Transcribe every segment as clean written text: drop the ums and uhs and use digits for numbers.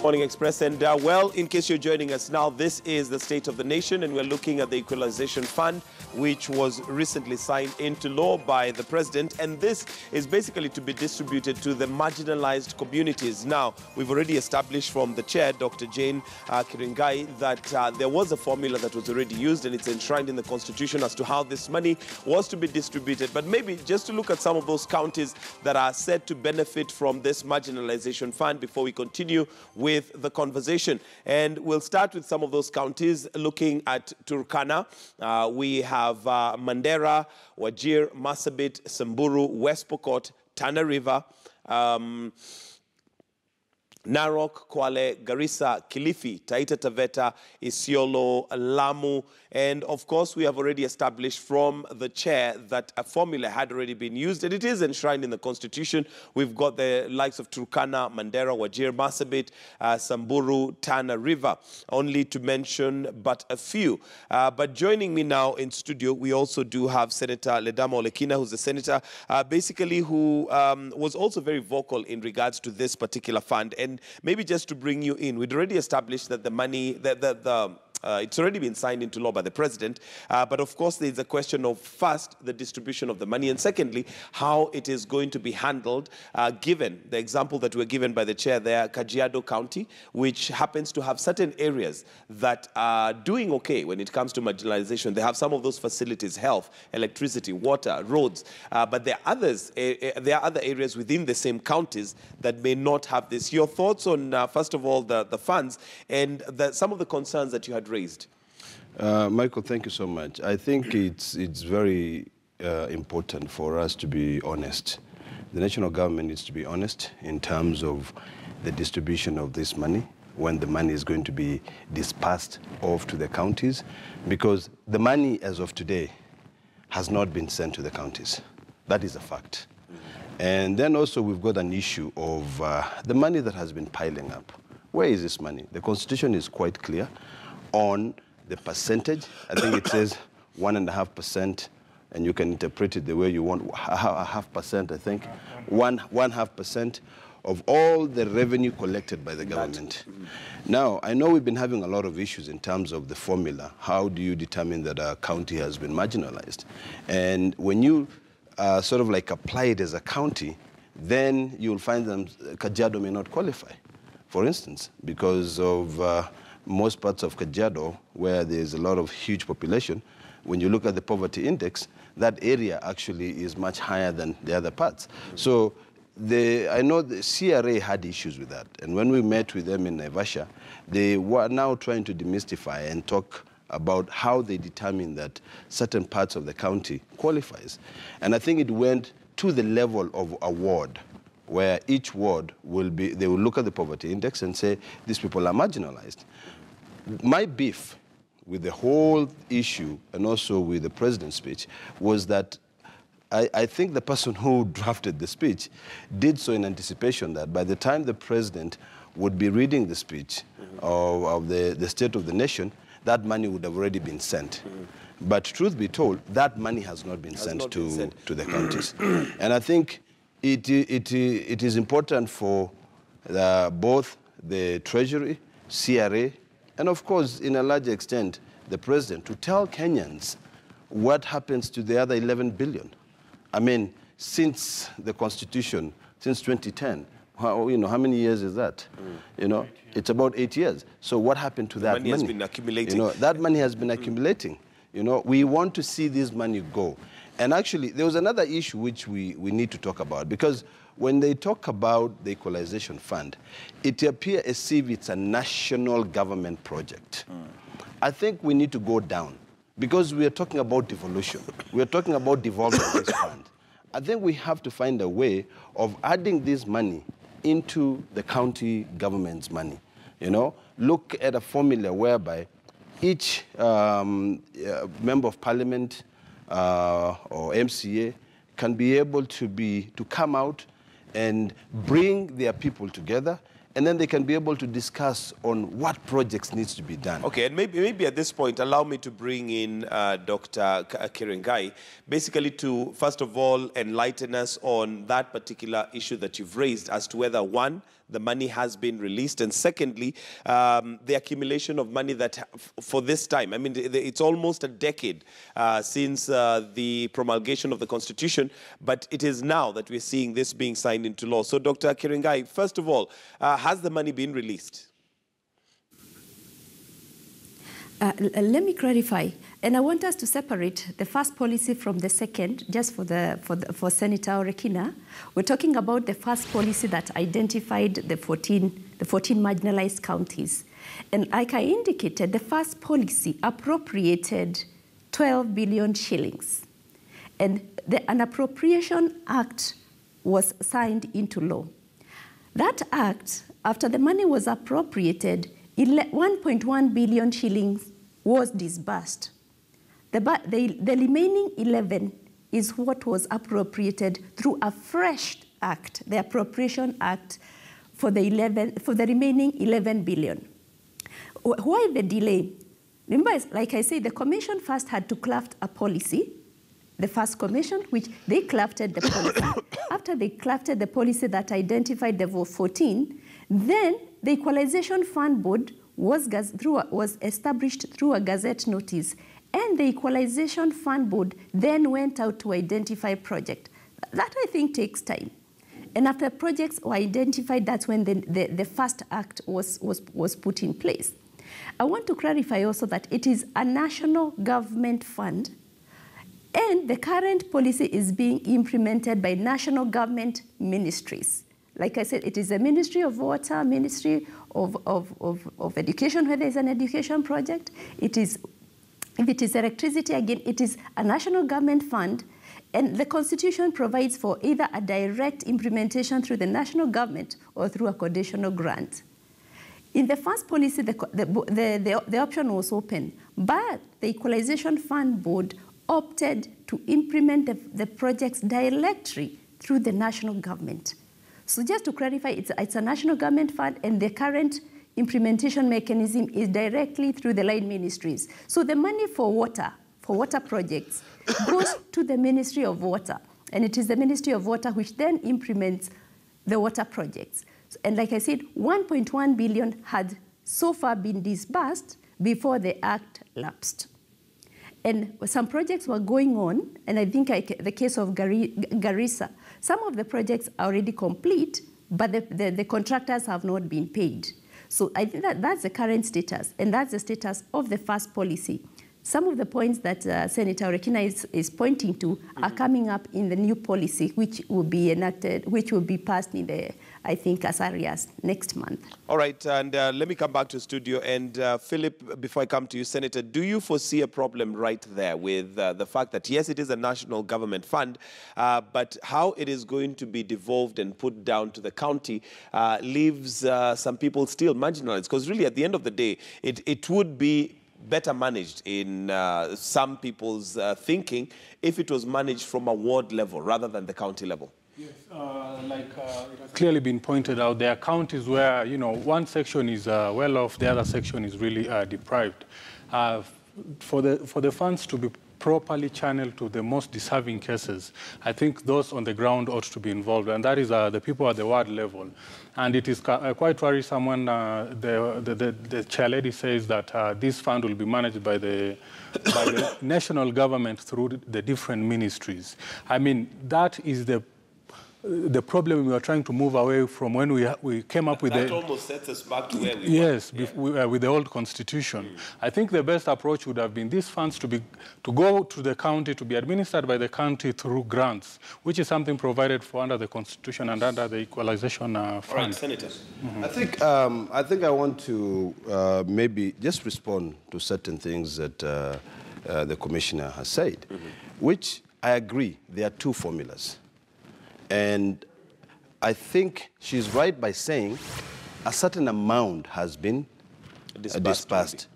Morning Express. And well, in case you're joining us now, this is the State of the Nation, and we're looking at the Equalization Fund, which was recently signed into law by the President. And this is basically to be distributed to the marginalized communities. Now, we've already established from the chair, Dr. Jane Kiringai, that there was a formula that was already used, and it's enshrined in the Constitution as to how this money was to be distributed. But maybe just to look at some of those counties that are said to benefit from this marginalization fund before we continue with the conversation. And we'll start with some of those counties, looking at Turkana. We have Mandera, Wajir, Marsabit, Samburu, West Pokot, Tana River, Narok, Kwale, Garissa, Kilifi, Taita Taveta, Isiolo, Lamu, and of course we have already established from the chair that a formula had already been used, and it is enshrined in the Constitution. We've got the likes of Turkana, Mandera, Wajir, Marsabit, Samburu, Tana River, only to mention but a few. But joining me now in studio, we also do have Senator Ledama Olekina, who's the senator, basically who was also very vocal in regards to this particular fund. And maybe just to bring you in, we'd already established that the money, it's already been signed into law by the President, but of course there's a question of, first, the distribution of the money, and secondly, how it is going to be handled, given the example that were given by the chair there, Kajiado County, which happens to have certain areas that are doing okay when it comes to marginalization. They have some of those facilities, health, electricity, water, roads, but there are other areas within the same counties that may not have this. Your thoughts on, first of all, the funds and some of the concerns that you had raised? Michael, thank you so much. I think it's very important for us to be honest. The national government needs to be honest in terms of the distribution of this money, when the money is going to be dispersed off to the counties, because the money as of today has not been sent to the counties. That is a fact. And then also we've got an issue of the money that has been piling up. Where is this money? The Constitution is quite clear on the percentage. I think it says 1.5%, and you can interpret it the way you want. 0.5%, I think. 1.5% of all the revenue collected by the government. Now, I know we've been having a lot of issues in terms of the formula. How do you determine that a county has been marginalized? And when you sort of like apply it as a county, then you'll find that Kajiado may not qualify, for instance, because of most parts of Kajiado, where there's a lot of huge population. When you look at the poverty index, that area actually is much higher than the other parts. So I know the CRA had issues with that. And when we met with them in Naivasha, they were now trying to demystify and talk about how they determine that certain parts of the county qualifies. And I think it went to the level of a ward, where each ward they will look at the poverty index and say, these people are marginalized. My beef with the whole issue, and also with the President's speech, was that I think the person who drafted the speech did so in anticipation that by the time the President would be reading the speech of the State of the Nation, that money would have already been sent. But truth be told, that money has not been sent to the counties. And I think it is important for both the Treasury, CRA, and of course, in a large extent, the President, to tell Kenyans what happens to the other 11 billion. I mean, since the Constitution, since 2010, how many years is that? It's about 8 years. So what happened to that money? The money has been accumulating. That money has been accumulating. We want to see this money go. And actually, there was another issue which we need to talk about, because when they talk about the Equalization Fund, it appears as if it's a national government project. I think we need to go down, because we are talking about devolution. We are talking about devolving this fund. I think we have to find a way of adding this money into the county government's money. Look at a formula whereby each member of parliament or MCA can be able to come out and bring their people together, and then they can be able to discuss on what projects needs to be done. Okay, and maybe at this point, allow me to bring in Dr. Kiringai, basically to, first of all, enlighten us on that particular issue that you've raised as to whether, one, the money has been released? And secondly, the accumulation of money that for this time, I mean, it's almost a decade since the promulgation of the Constitution, but it is now that we're seeing this being signed into law. So, Dr. Kiringai, first of all, has the money been released? Let me clarify, and I want us to separate the first policy from the second, just for Senator Orekina. We're talking about the first policy that identified the 14 marginalized counties. And like I indicated, the first policy appropriated 12 billion shillings. And an appropriation act was signed into law. That act, after the money was appropriated, 1.1 billion shillings was disbursed. The remaining 11 is what was appropriated through a fresh act, the Appropriation Act, for the remaining 11 billion. Why the delay? Remember, like I said, the commission first had to craft a policy, the first commission, which they crafted the policy. After they crafted the policy that identified the 14, then the Equalization Fund Board was established through a Gazette notice, and the Equalization Fund Board then went out to identify projects. That, I think, takes time. And after projects were identified, that's when the first act was put in place. I want to clarify also that it is a national government fund, and the current policy is being implemented by national government ministries. Like I said, it is the Ministry of Water, Ministry of Education, where there is an education project. It is, if it is electricity, again, it is a national government fund, and the Constitution provides for either a direct implementation through the national government or through a conditional grant. In the first policy, the option was open, but the Equalization Fund Board opted to implement the projects directly through the national government. So just to clarify, it's a national government fund, and the current implementation mechanism is directly through the line ministries. So the money for water projects goes to the Ministry of Water, and it is the Ministry of Water which then implements the water projects. And like I said, 1.1 billion had so far been disbursed before the act lapsed. And some projects were going on, and I think the case of Garissa, some of the projects are already complete, but the contractors have not been paid. So I think that's the current status, and that's the status of the first policy. Some of the points that Senator Orekina is pointing to are coming up in the new policy, which will be enacted, which will be passed in the, I think, as early as next month. All right, and let me come back to studio. And Philip, before I come to you, Senator, do you foresee a problem right there with the fact that, yes, it is a national government fund, but how it is going to be devolved and put down to the county leaves some people still marginalized? Because really, at the end of the day, it would be better managed in some people's thinking if it was managed from a ward level rather than the county level. Yes, like it has clearly been pointed out, there are counties where, you know, one section is well off, the other section is really deprived. For the funds to be properly channeled to the most deserving cases, I think those on the ground ought to be involved, and that is the people at the ward level. And it is quite worrisome when the chair lady says that this fund will be managed by the national government through the different ministries. I mean, that is the problem we are trying to move away from when we came up with that almost sets us back to where we were. With the old constitution. I think the best approach would have been these funds to go to the county, to be administered by the county through grants, which is something provided for under the constitution and under the equalization fund. All right, Senator. I think I want to maybe just respond to certain things that the commissioner has said, which I agree, there are two formulas. And I think she's right by saying a certain amount has been disbursed.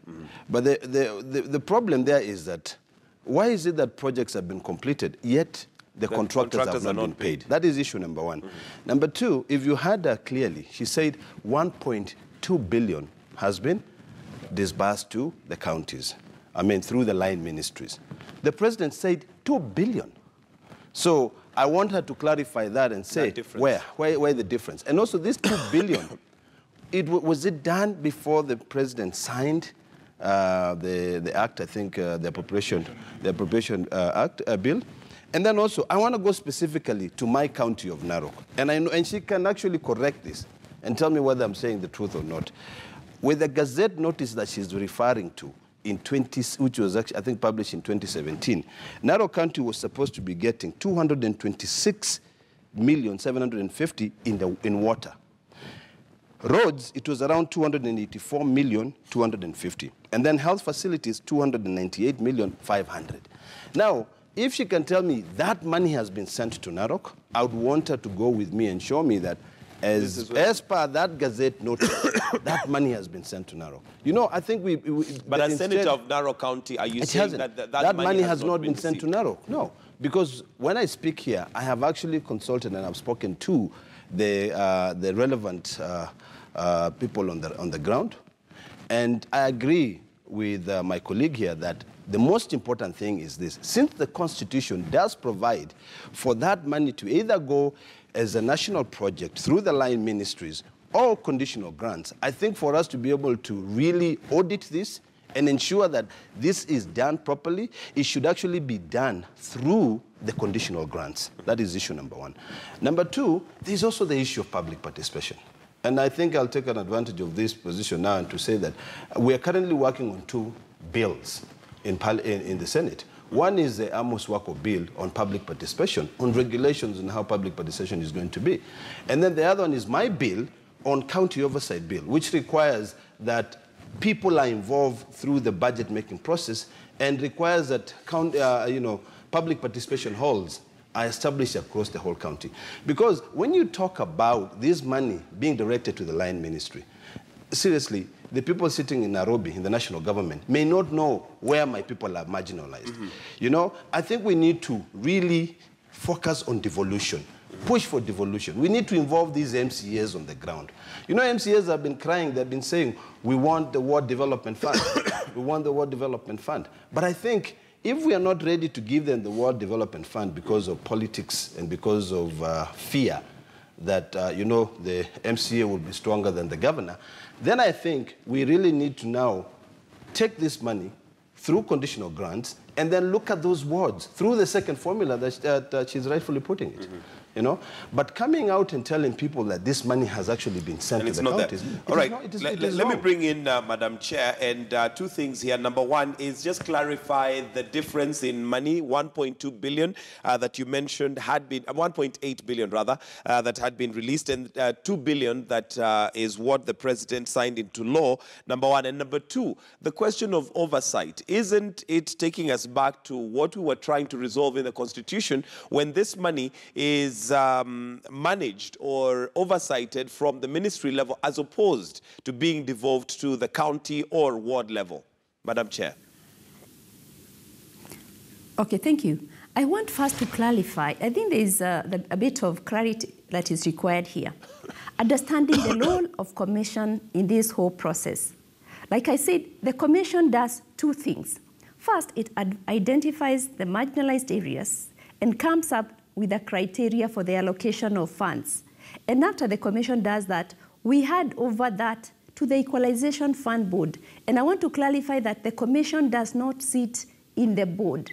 But the problem there is that why is it that projects have been completed, yet the contractors have not been paid? That is issue number one. Number two, if you heard her clearly, she said 1.2 billion has been disbursed to the counties, I mean, through the line ministries. The president said 2 billion. So I want her to clarify that and say where the difference. And also this 2 billion, was it done before the president signed the act, I think, the Appropriation Act bill? And then also, I want to go specifically to my county of Narok. And she can actually correct this and tell me whether I'm saying the truth or not. With the Gazette notice that she's referring to, which was actually, I think, published in 2017, Narok County was supposed to be getting 226,750,000 in water. Roads, it was around 284,250,000. And then health facilities, 298,500,000. Now, if she can tell me that money has been sent to Narok, I would want her to go with me and show me that as per that Gazette notice, that money has been sent to Narok. You know, I think But as Senator of Narok County, are you saying that money has not been sent to Narok? No, because when I speak here, I have actually consulted and I've spoken to the relevant people on the ground, and I agree with my colleague here that the most important thing is this. Since the Constitution does provide for that money to either go as a national project through the line ministries or conditional grants, I think for us to be able to really audit this and ensure that this is done properly, it should actually be done through the conditional grants. That is issue number one. Number two, there's also the issue of public participation. And I think I'll take an advantage of this position now and to say that we are currently working on 2 bills in the Senate. One is the Amos Wako bill on public participation, on regulations and how public participation is going to be. And then the other one is my bill on county oversight bill, which requires that people are involved through the budget-making process and requires that public participation halls are established across the whole county. Because when you talk about this money being directed to the line ministry, seriously, the people sitting in Nairobi, in the national government, may not know where my people are marginalized. Mm-hmm. You know, I think we need to really focus on devolution, push for devolution. We need to involve these MCAs on the ground. You know, MCAs have been crying, they've been saying, we want the Ward Development Fund. We want the Ward Development Fund. But I think if we are not ready to give them the Ward Development Fund because of politics and because of fear that, the MCA will be stronger than the governor, then I think we really need to now take this money through conditional grants and then look at those wards through the second formula that she's rightfully putting it. Mm-hmm. You know, but coming out and telling people that this money has actually been sent to the counties. All right, let me bring in Madam Chair, and 2 things here. Number one is just clarify the difference in money. 1.2 billion that you mentioned had been 1.8 billion rather that had been released, and 2 billion that is what the president signed into law. Number one, and number two, the question of oversight. Isn't it taking us back to what we were trying to resolve in the Constitution when this money is managed or oversighted from the ministry level as opposed to being devolved to the county or ward level? Madam Chair. Okay, thank you. I want first to clarify. I think there is a bit of clarity that is required here. Understanding the role of commission in this whole process. Like I said, the commission does 2 things. First, it identifies the marginalized areas and comes up with a criteria for the allocation of funds. And after the commission does that, we hand over that to the Equalization Fund Board. And I want to clarify that the commission does not sit in the board.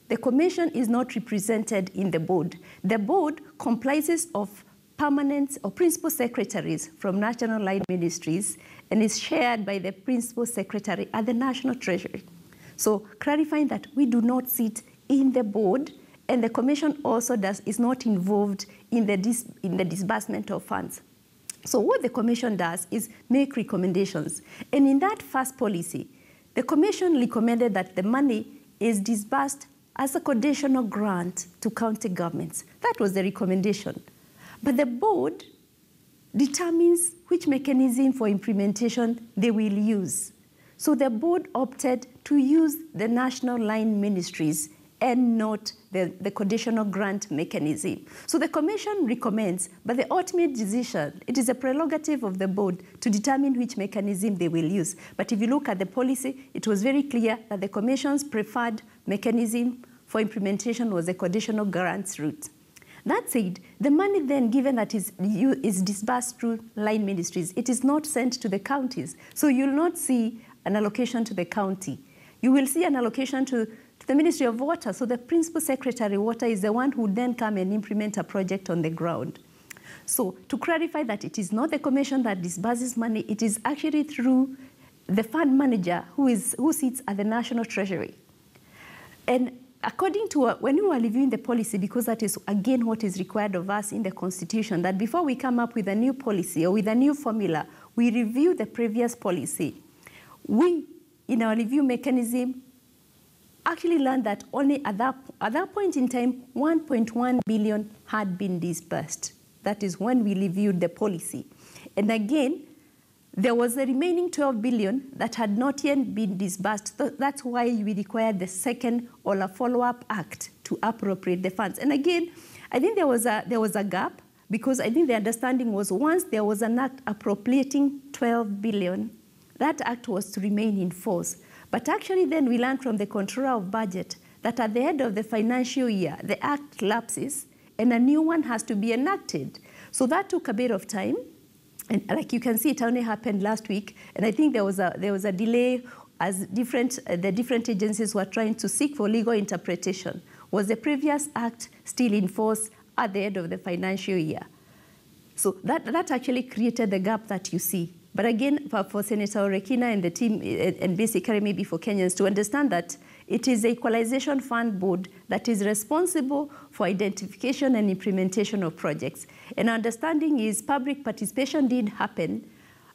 The commission is not represented in the board. The board comprises of permanent or principal secretaries from national line ministries and is chaired by the principal secretary at the National Treasury. So clarifying that we do not sit in the board, and the commission also is not involved in the disbursement of funds. So what the commission does is make recommendations. And in that first policy, the commission recommended that the money is disbursed as a conditional grant to county governments. That was the recommendation. But the board determines which mechanism for implementation they will use. So the board opted to use the national line ministries and not the conditional grant mechanism. So the commission recommends, but the ultimate decision, it is a prerogative of the board to determine which mechanism they will use. But if you look at the policy, it was very clear that the commission's preferred mechanism for implementation was the conditional grants route. That said, the money then, given that is disbursed through line ministries, it is not sent to the counties. So you'll not see an allocation to the county. You will see an allocation to the Ministry of Water. So the Principal Secretary Water is the one who would then come and implement a project on the ground. So to clarify that it is not the commission that disburses money, it is actually through the fund manager who sits at the National Treasury. And according to when we were reviewing the policy, because that is again what is required of us in the Constitution, that before we come up with a new policy or with a new formula, we review the previous policy. We, in our review mechanism, actually learned that only at that point in time, 1.1 billion had been disbursed. That is when we reviewed the policy. And again, there was the remaining 12 billion that had not yet been disbursed. That's why we required the second or a follow-up act to appropriate the funds. And again, I think there was a gap, because I think the understanding was once there was an act appropriating 12 billion, that act was to remain in force. But actually then we learned from the Controller of Budget that at the end of the financial year, the act lapses and a new one has to be enacted. So that took a bit of time. And like you can see, it only happened last week. And I think there was a delay as the different agencies were trying to seek for legal interpretation. Was the previous act still in force at the end of the financial year? So that actually created the gap that you see. But again, for Senator Orekina and the team, and basically maybe for Kenyans to understand that it is the Equalization Fund Board that is responsible for identification and implementation of projects. And our understanding is public participation did happen,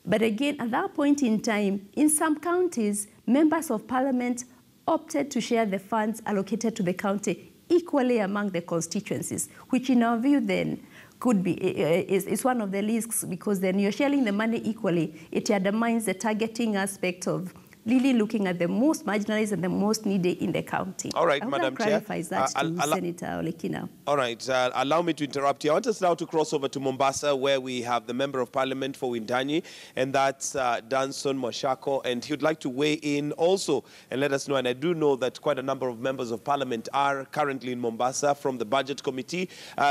but again, at that point in time, in some counties, members of parliament opted to share the funds allocated to the county equally among the constituencies, which in our view then could be, is one of the risks, because then you're sharing the money equally. It undermines the targeting aspect of really looking at the most marginalized and the most needed in the county. All right, I hope Madam that Chair. clarifies that to Senator Olekina. All right, allow me to interrupt you. I want us now to cross over to Mombasa, where we have the Member of Parliament for Windani, and that's Danson Moshako, and he would like to weigh in also and let us know, and I do know that quite a number of members of Parliament are currently in Mombasa from the Budget Committee,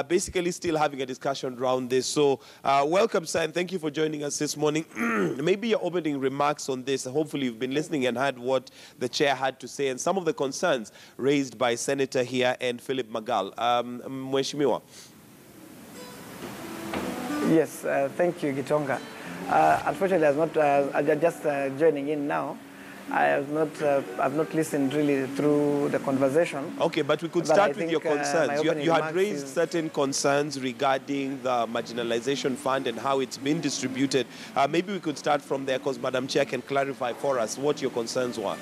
basically still having a discussion around this. So welcome, sir, and thank you for joining us this morning. Maybe your opening remarks on this. Hopefully you've been listening and heard what the chair had to say and some of the concerns raised by Senator here and Philip Magal. Mheshimiwa. Yes, thank you, Gitonga. Unfortunately, I'm just joining in now. I've not listened really through the conversation. Okay, but we could start with your concerns. You had raised certain concerns regarding the marginalization fund and how it's been distributed. Maybe we could start from there, because Madam Chair can clarify for us what your concerns were.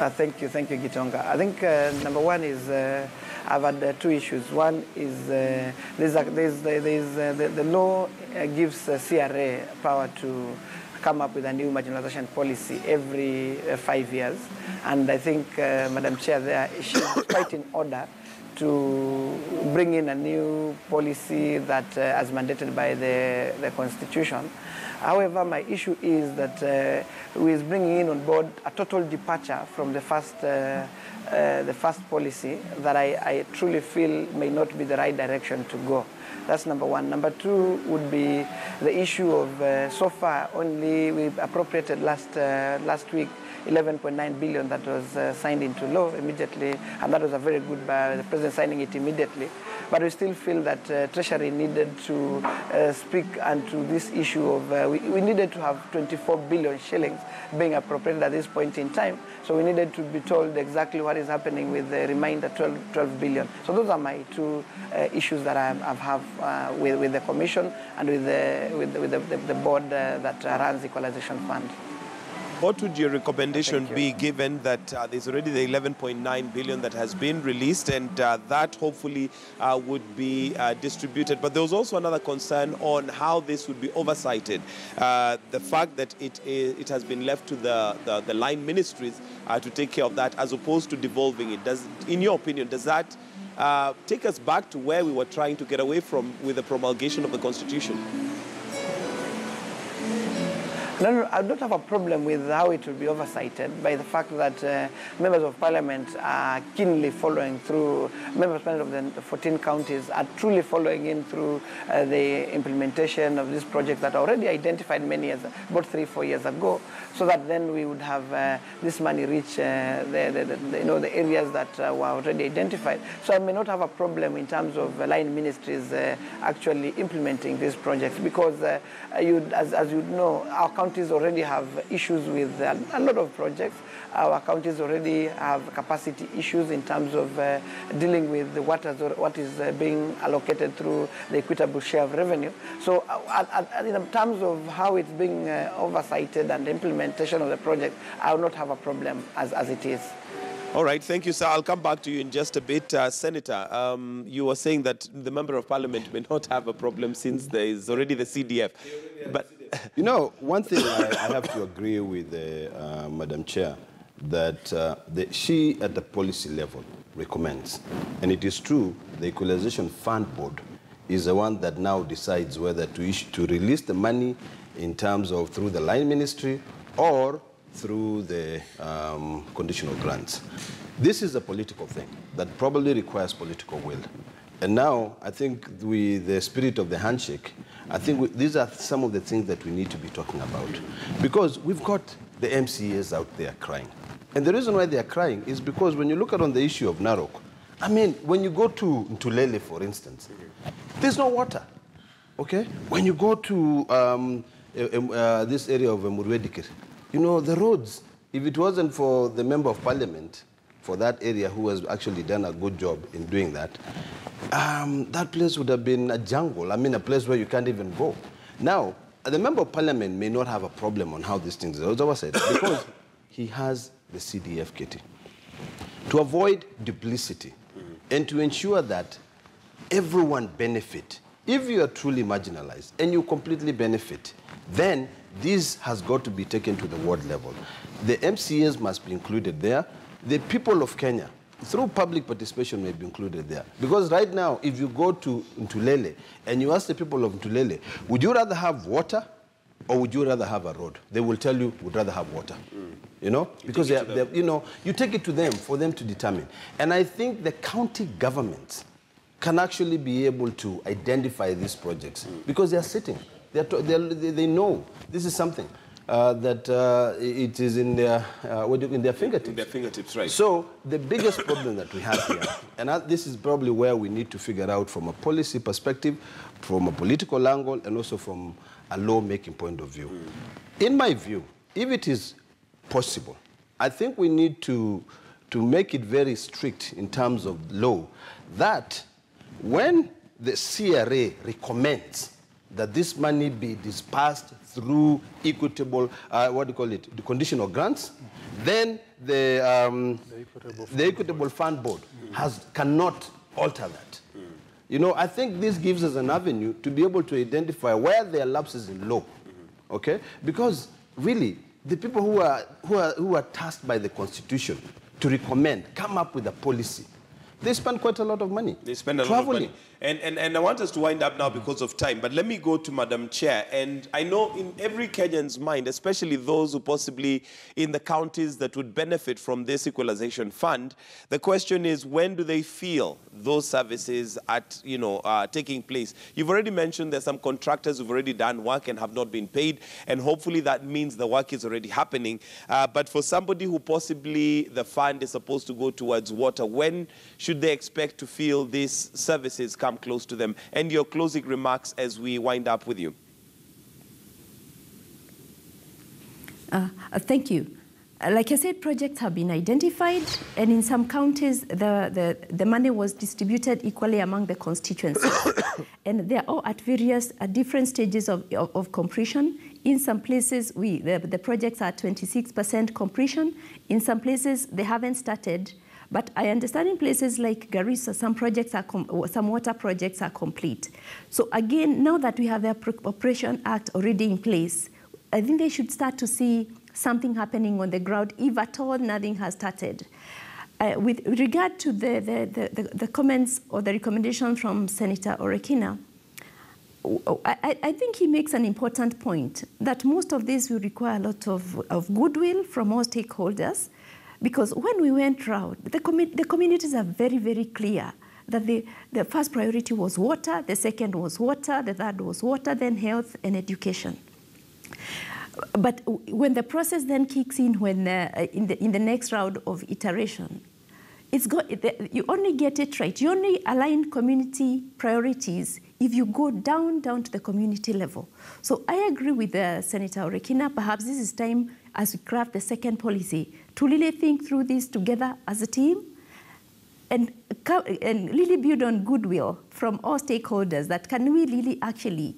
Thank you, Gitonga. I think number one is I've had two issues. One is the law gives CRA power to come up with a new marginalization policy every 5 years. And I think Madam Chair there, she's quite in order to bring in a new policy that as mandated by the Constitution. However, my issue is that we is bringing in on board a total departure from the first policy that I truly feel may not be the right direction to go. That's number one. Number two would be the issue of so far only we appropriated last week 11.9 billion that was signed into law immediately, and that was a very good by the President signing it immediately. But we still feel that Treasury needed to speak onto this issue of, we needed to have 24 billion shillings being appropriated at this point in time. So we needed to be told exactly what is happening with the remainder 12 billion. So those are my two issues that I have with the Commission and with the board that runs the Equalization Fund. What would your recommendation be, given that there's already the 11.9 billion that has been released, and that hopefully would be distributed? But there was also another concern on how this would be oversighted. The fact that it has been left to the line ministries to take care of that, as opposed to devolving it. In your opinion, does that take us back to where we were trying to get away from with the promulgation of the Constitution? No, I don't have a problem with how it will be oversighted by the fact that members of parliament are keenly following through, members of parliament of the 14 counties are truly following in through the implementation of this project that already identified many years, about 3-4 years ago, so that then we would have this money reach the areas that were already identified. So I may not have a problem in terms of line ministries actually implementing these projects, because as you know, our counties already have issues with a lot of projects. Our counties already have capacity issues in terms of dealing with what is being allocated through the equitable share of revenue. So in terms of how it's being oversighted and the implementation of the project, I will not have a problem as it is. All right, thank you, sir. I'll come back to you in just a bit. Senator, you were saying that the Member of Parliament may not have a problem since there is already the CDF. But you know, one thing I have to agree with Madam Chair, that she at the policy level recommends, and it is true, the Equalization Fund Board is the one that now decides whether to release the money in terms of through the line ministry or through the conditional grants. This is a political thing that probably requires political will. And now, I think with the spirit of the handshake, I think these are some of the things that we need to be talking about. Because we've got the MCAs out there crying. And the reason why they are crying is because when you look at on the issue of Narok, I mean, when you go to Ntulele, for instance, there's no water, okay? When you go to this area of Murwedikir, you know, the roads, if it wasn't for the Member of Parliament for that area who has actually done a good job in doing that, that place would have been a jungle. I mean, a place where you can't even go. Now, the Member of Parliament may not have a problem on how these things are, as I said, because he has the CDF kitty. To avoid duplicity and to ensure that everyone benefit, if you are truly marginalized and you completely benefit, then this has got to be taken to the ward level. The MCAs must be included there. The people of Kenya, through public participation, may be included there. Because right now, if you go to Ntulele and you ask the people of Ntulele, would you rather have water or would you rather have a road? They will tell you, would rather have water. You know, because you know, you take it to them for them to determine. And I think the county governments can actually be able to identify these projects because they are sitting. They know this is something that it is in their fingertips. In their fingertips, right. So the biggest problem that we have here, and this is probably where we need to figure out from a policy perspective, from a political angle, and also from a law-making point of view. In my view, if it is possible, I think we need to make it very strict in terms of law that when the CRA recommends that this money be dispersed through equitable, the conditional grants, then the Equitable Fund Board cannot alter that. You know, I think this gives us an avenue to be able to identify where there are lapses in law, okay? Because really, the people who are tasked by the Constitution to recommend, come up with a policy, they spend quite a lot of money. They spend a lot of money. And I want us to wind up now because of time, but let me go to Madam Chair. And I know in every Kenyan's mind, especially those who possibly in the counties that would benefit from this equalization fund, the question is, when do they feel those services are taking place? You've already mentioned there's some contractors who've already done work and have not been paid, and hopefully that means the work is already happening. But for somebody who possibly the fund is supposed to go towards water, when should they expect to feel these services come close to them? And your closing remarks as we wind up with you. Thank you. Like I said, projects have been identified, and in some counties, the money was distributed equally among the constituencies. And they are all at different stages of completion. In some places, the projects are 26% completion. In some places, they haven't started. But I understand in places like Garissa, some water projects are complete. So again, now that we have the Appropriation Act already in place, I think they should start to see something happening on the ground, if at all nothing has started. With regard to the comments or the recommendation from Senator Orekina, I think he makes an important point that most of this will require a lot of goodwill from all stakeholders, because when we went round, the communities are very, very clear that the first priority was water, the second was water, the third was water, then health and education. But when the process then kicks in, when in the next round of iteration, you only get it right. You only align community priorities if you go down to the community level. So I agree with Senator Orekina. Perhaps this is time, as we craft the second policy, to really think through this together as a team and really build on goodwill from all stakeholders, that can we really actually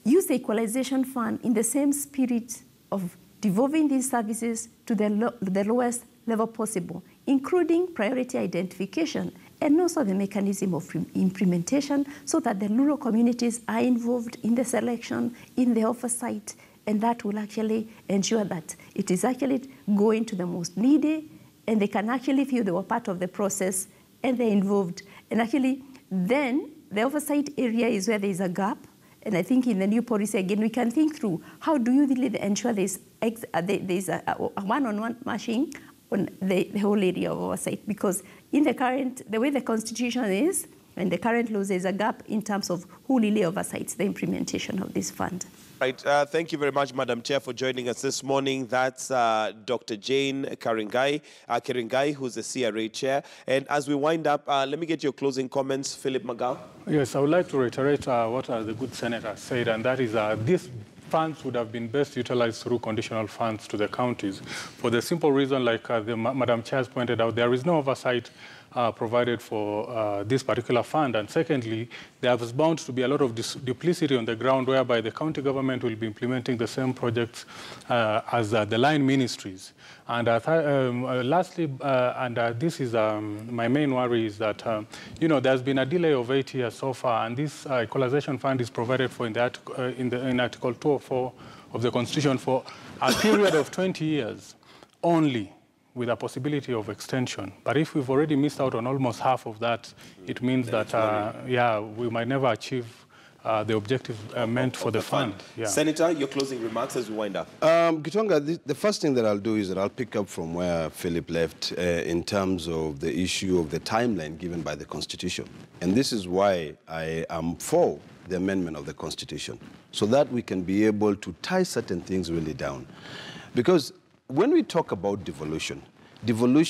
use the equalization fund in the same spirit of devolving these services to the lowest level possible, including priority identification and also the mechanism of implementation, so that the rural communities are involved in the selection, in the oversight, and that will actually ensure that it is actually going to the most needy, and they can actually feel they were part of the process and they're involved. And actually, then the oversight area is where there is a gap. And I think in the new policy, again, we can think through how do you really ensure there's a one-on-one matching on the whole area of oversight. Because in the way the Constitution is, and the current laws, there's a gap in terms of who really oversights the implementation of this fund. Right. Thank you very much, Madam Chair, for joining us this morning. That's Dr. Jane Keringai, who's the CRA Chair. And as we wind up, let me get your closing comments, Philip Magal. Yes, I would like to reiterate what the good senator said, and that is these funds would have been best utilized through conditional funds to the counties, for the simple reason, like Madam Chair has pointed out, there is no oversight provided for this particular fund. And secondly, there is bound to be a lot of duplicity on the ground, whereby the county government will be implementing the same projects as the line ministries. And lastly, this is my main worry, is that there's been a delay of 8 years so far, and this equalization fund is provided for in Article 204 of the Constitution for a period of 20 years only, with a possibility of extension. But if we've already missed out on almost half of that, it means that, we might never achieve the objective meant for the fund. Yeah. Senator, your closing remarks as we wind up. Gitonga, the first thing that I'll do is that I'll pick up from where Philip left in terms of the issue of the timeline given by the Constitution. And this is why I am for the amendment of the Constitution, so that we can be able to tie certain things really down. Because when we talk about devolution, in the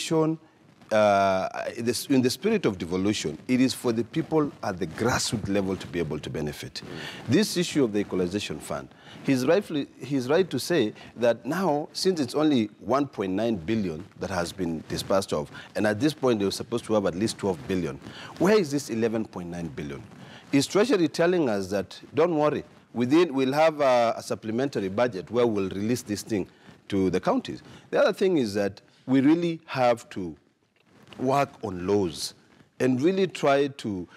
spirit of devolution, it is for the people at the grassroots level to be able to benefit. This issue of the equalization fund, he's right to say that now, since it's only 1.9 billion that has been dispersed of, and at this point they were supposed to have at least 12 billion, where is this 11.9 billion? Is Treasury telling us that, don't worry, we'll have a supplementary budget where we'll release this thing to the counties? The other thing is that we really have to work on laws and really try to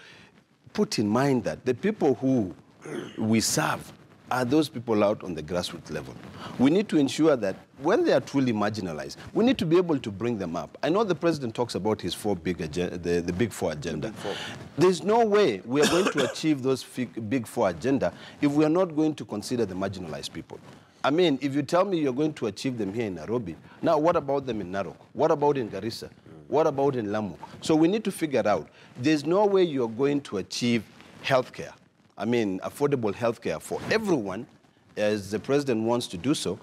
put in mind that the people who we serve are those people out on the grassroots level. We need to ensure that when they are truly marginalized, we need to be able to bring them up. I know the president talks about his the Big Four agenda. There's no way we are going to achieve those Big Four agenda if we are not going to consider the marginalized people. I mean, if you tell me you're going to achieve them here in Nairobi, now what about them in Narok? What about in Garissa? What about in Lamu? So we need to figure out, there's no way you're going to achieve healthcare. I mean, affordable healthcare for everyone, as the president wants to do so,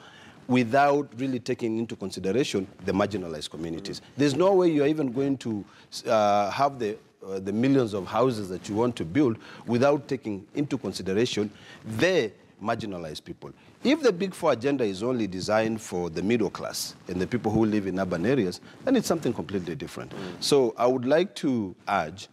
without really taking into consideration the marginalized communities. There's no way you're even going to have the millions of houses that you want to build without taking into consideration the marginalized people. If the Big Four agenda is only designed for the middle class and the people who live in urban areas, then it's something completely different. So I would like to urge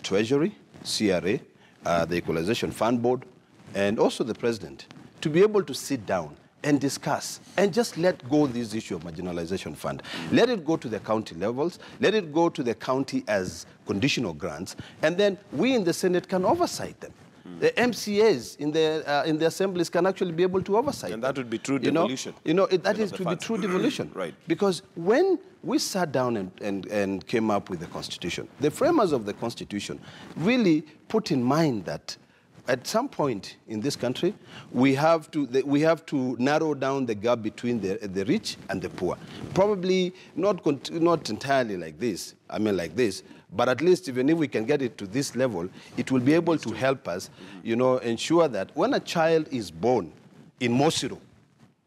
Treasury, CRA, the Equalization Fund Board, and also the President to be able to sit down and discuss and just let go this issue of marginalization fund. Let it go to the county levels, let it go to the county as conditional grants, and then we in the Senate can oversight them. The MCAs in the assemblies can actually be able to oversight. And that would be true devolution. That is to be true devolution. Right. Because when we sat down and came up with the Constitution, the framers of the Constitution really put in mind that at some point in this country, we have to narrow down the gap between the rich and the poor. Probably not entirely like this, but at least even if we can get it to this level, it will be able to help us, ensure that when a child is born in Mosiro,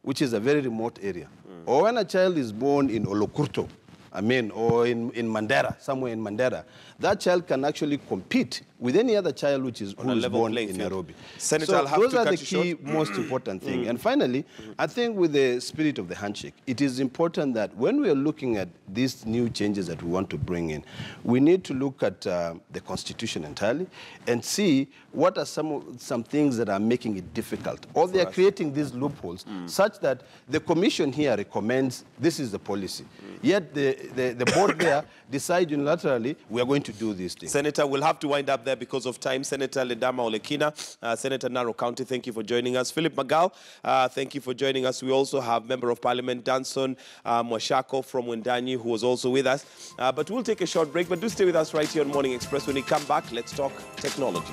which is a very remote area, or when a child is born in Olokurto, or in Mandera, somewhere in Mandera, that child can actually compete with any other child who is born in Nairobi. Senator, so those are the key, most important thing. And finally, I think with the spirit of the handshake, it is important that when we are looking at these new changes that we want to bring in, we need to look at the Constitution entirely and see what are some things that are making it difficult, or they are creating these loopholes such that the Commission here recommends this is the policy. Yet the board there decide unilaterally we are going to do these things. Senator, we'll have to wind up there because of time. Senator Ledama Olekina, Senator Narok County, thank you for joining us. Philip Magal, thank you for joining us. We also have Member of Parliament Danson Mwashako from Wendanyi, who was also with us. But we'll take a short break, but do stay with us right here on Morning Express. When we come back, let's talk technology.